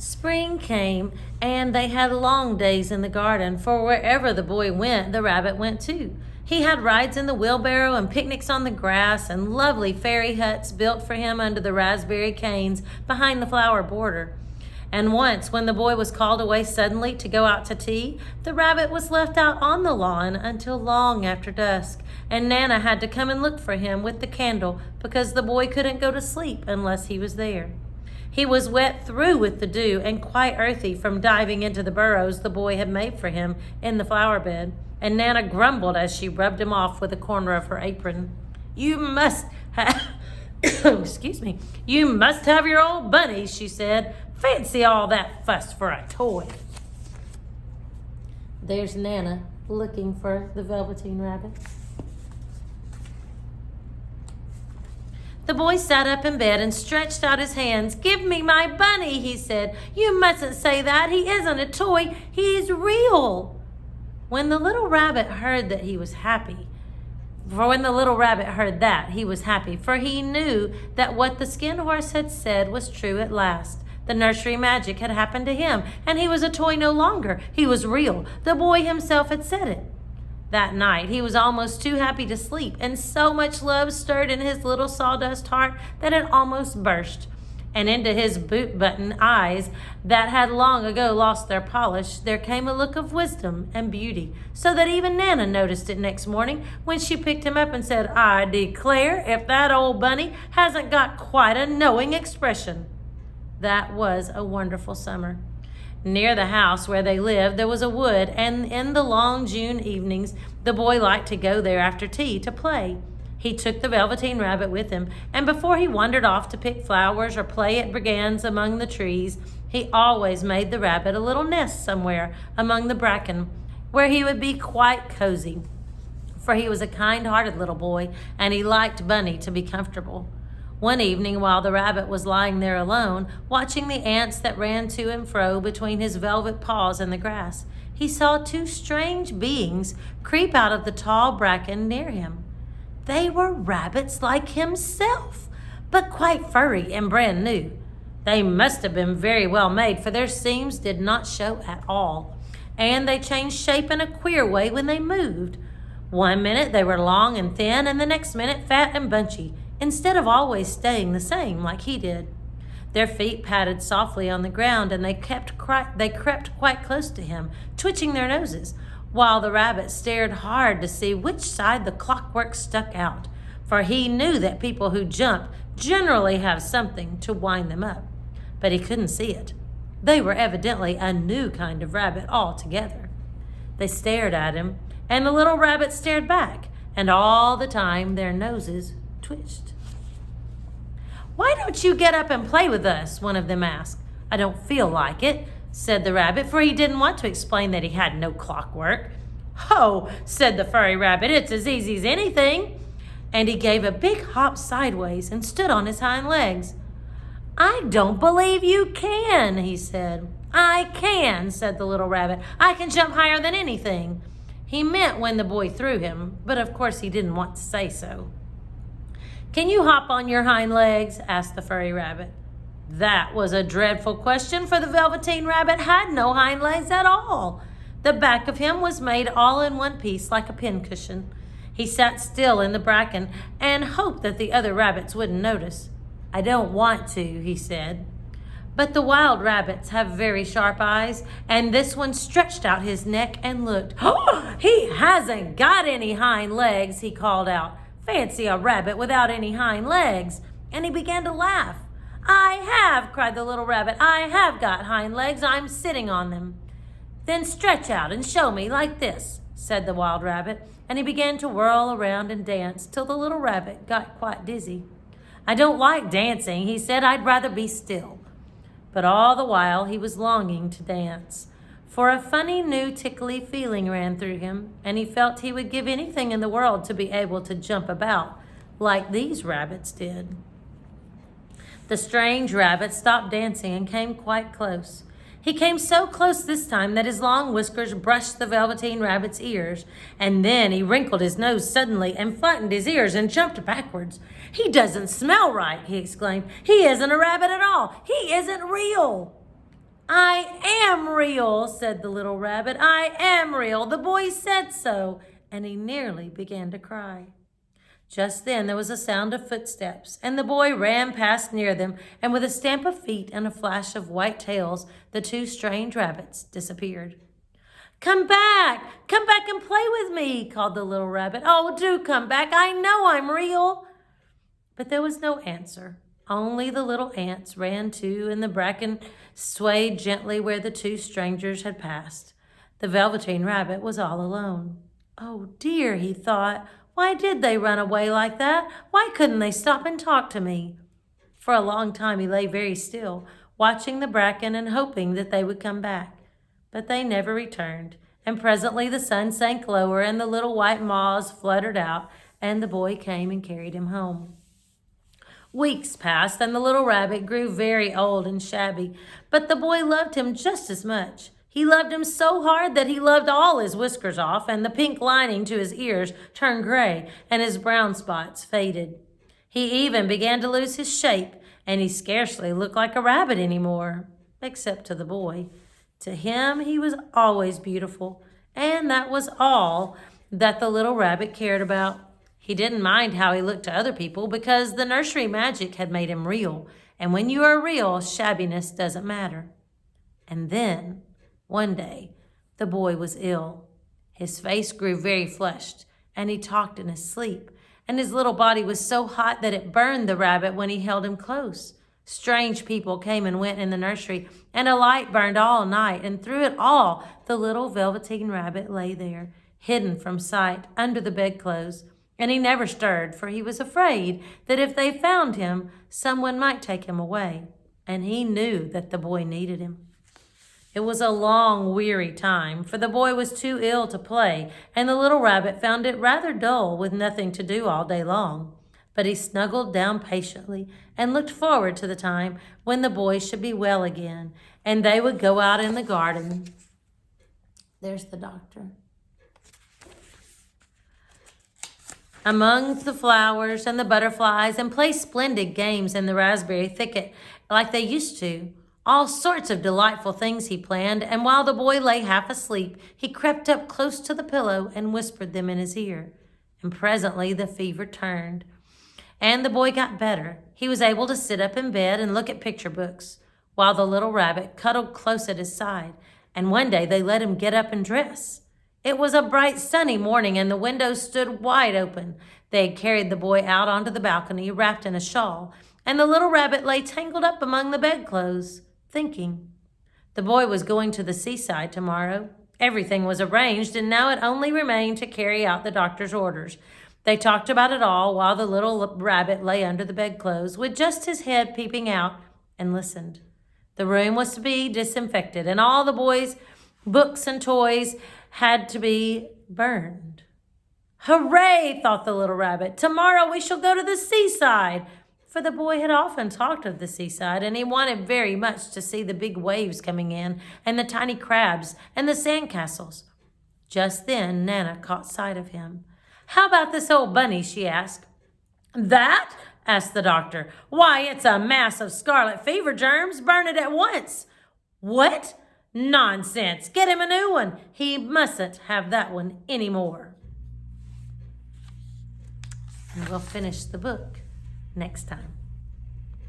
Spring came, and they had long days in the garden, for wherever the boy went, the rabbit went too. He had rides in the wheelbarrow and picnics on the grass and lovely fairy huts built for him under the raspberry canes behind the flower border. And once, when the boy was called away suddenly to go out to tea, the rabbit was left out on the lawn until long after dusk, and Nana had to come and look for him with the candle because the boy couldn't go to sleep unless he was there. He was wet through with the dew and quite earthy from diving into the burrows the boy had made for him in the flower bed, and Nana grumbled as she rubbed him off with a corner of her apron. "You must have, excuse me, you must have your old bunnies," she said. "Fancy all that fuss for a toy." There's Nana looking for the Velveteen rabbit. The boy sat up in bed and stretched out his hands. "Give me my bunny," he said. "You mustn't say that. He isn't a toy. He's real." When the little rabbit heard that, he was happy. For he knew that what the skin horse had said was true at last. The nursery magic had happened to him, and he was a toy no longer. He was real. The boy himself had said it. That night, he was almost too happy to sleep, and so much love stirred in his little sawdust heart that it almost burst. And into his boot-button eyes that had long ago lost their polish, there came a look of wisdom and beauty, so that even Nana noticed it next morning when she picked him up and said, "I declare if that old bunny hasn't got quite a knowing expression." That was a wonderful summer. Near the house where they lived, there was a wood, and in the long June evenings, the boy liked to go there after tea to play. He took the Velveteen rabbit with him, and before he wandered off to pick flowers or play at brigands among the trees, he always made the rabbit a little nest somewhere among the bracken, where he would be quite cozy. For he was a kind-hearted little boy, and he liked Bunny to be comfortable. One evening, while the rabbit was lying there alone, watching the ants that ran to and fro between his velvet paws in the grass, he saw two strange beings creep out of the tall bracken near him. They were rabbits like himself, but quite furry and brand new. They must have been very well made, for their seams did not show at all, and they changed shape in a queer way when they moved. One minute they were long and thin, and the next minute fat and bunchy, instead of always staying the same like he did. Their feet patted softly on the ground, and they crept quite close to him, twitching their noses, while the rabbit stared hard to see which side the clockwork stuck out, for he knew that people who jump generally have something to wind them up. But he couldn't see it. They were evidently a new kind of rabbit altogether. They stared at him, and the little rabbit stared back, and all the time their noses twitched. "Why don't you get up and play with us?" one of them asked. "I don't feel like it," said the rabbit, for he didn't want to explain that he had no clockwork. "Oh," said the furry rabbit, "it's as easy as anything." And he gave a big hop sideways and stood on his hind legs. "I don't believe you can," he said. "I can," said the little rabbit. "I can jump higher than anything." He meant when the boy threw him, but of course he didn't want to say so. "Can you hop on your hind legs?" asked the furry rabbit. That was a dreadful question, for the Velveteen rabbit had no hind legs at all. The back of him was made all in one piece like a pincushion. He sat still in the bracken and hoped that the other rabbits wouldn't notice. "I don't want to," he said. But the wild rabbits have very sharp eyes, and this one stretched out his neck and looked. "Oh, he hasn't got any hind legs," he called out. "Fancy a rabbit without any hind legs." And he began to laugh. "I have," cried the little rabbit. "I have got hind legs. I'm sitting on them." "Then stretch out and show me like this," said the wild rabbit, and he began to whirl around and dance till the little rabbit got quite dizzy. "I don't like dancing," he said. "I'd rather be still." But all the while he was longing to dance, for a funny new tickly feeling ran through him, and he felt he would give anything in the world to be able to jump about like these rabbits did. The strange rabbit stopped dancing and came quite close. He came so close this time that his long whiskers brushed the Velveteen rabbit's ears, and then he wrinkled his nose suddenly and flattened his ears and jumped backwards. "He doesn't smell right," he exclaimed. "He isn't a rabbit at all. He isn't real." "I am real," said the little rabbit. "I am real. The boy said so." And he nearly began to cry. Just then there was a sound of footsteps, and the boy ran past near them, and with a stamp of feet and a flash of white tails, the two strange rabbits disappeared. "Come back! Come back and play with me!" called the little rabbit. "Oh, do come back! I know I'm real!" But there was no answer. Only the little ants ran to, and the bracken swayed gently where the two strangers had passed. The Velveteen Rabbit was all alone. "Oh dear," he thought, "why did they run away like that? Why couldn't they stop and talk to me?" For a long time he lay very still, watching the bracken and hoping that they would come back. But they never returned, and presently the sun sank lower and the little white moths fluttered out, and the boy came and carried him home. Weeks passed, and the little rabbit grew very old and shabby, but the boy loved him just as much. He loved him so hard that he loved all his whiskers off, and the pink lining to his ears turned gray, and his brown spots faded. He even began to lose his shape, and he scarcely looked like a rabbit anymore, except to the boy. To him, he was always beautiful, and that was all that the little rabbit cared about. He didn't mind how he looked to other people because the nursery magic had made him real, and when you are real, shabbiness doesn't matter. And then, one day, the boy was ill. His face grew very flushed, and he talked in his sleep, and his little body was so hot that it burned the rabbit when he held him close. Strange people came and went in the nursery, and a light burned all night, and through it all, the little Velveteen Rabbit lay there, hidden from sight under the bedclothes. And he never stirred, for he was afraid that if they found him, someone might take him away. And he knew that the boy needed him. It was a long, weary time, for the boy was too ill to play, and the little rabbit found it rather dull with nothing to do all day long. But he snuggled down patiently and looked forward to the time when the boy should be well again, and they would go out in the garden. There's the doctor. Among the flowers and the butterflies, and play splendid games in the raspberry thicket like they used to. All sorts of delightful things he planned, and while the boy lay half asleep, he crept up close to the pillow and whispered them in his ear. And presently the fever turned, and the boy got better. He was able to sit up in bed and look at picture books, while the little rabbit cuddled close at his side, and one day they let him get up and dress. It was a bright sunny morning, and the windows stood wide open. They had carried the boy out onto the balcony, wrapped in a shawl, and the little rabbit lay tangled up among the bedclothes, thinking. The boy was going to the seaside tomorrow. Everything was arranged, and now it only remained to carry out the doctor's orders. They talked about it all while the little rabbit lay under the bedclothes, with just his head peeping out, and listened. The room was to be disinfected, and all the boy's books and toys had to be burned. "Hooray!" thought the little rabbit. "Tomorrow we shall go to the seaside." For the boy had often talked of the seaside, and he wanted very much to see the big waves coming in, and the tiny crabs, and the sandcastles. Just then Nana caught sight of him. "How about this old bunny?" she asked. "That?" asked the doctor. "Why, it's a mass of scarlet fever germs. Burn it at once." "What? Nonsense. Get him a new one. He mustn't have that one anymore." And we'll finish the book next time.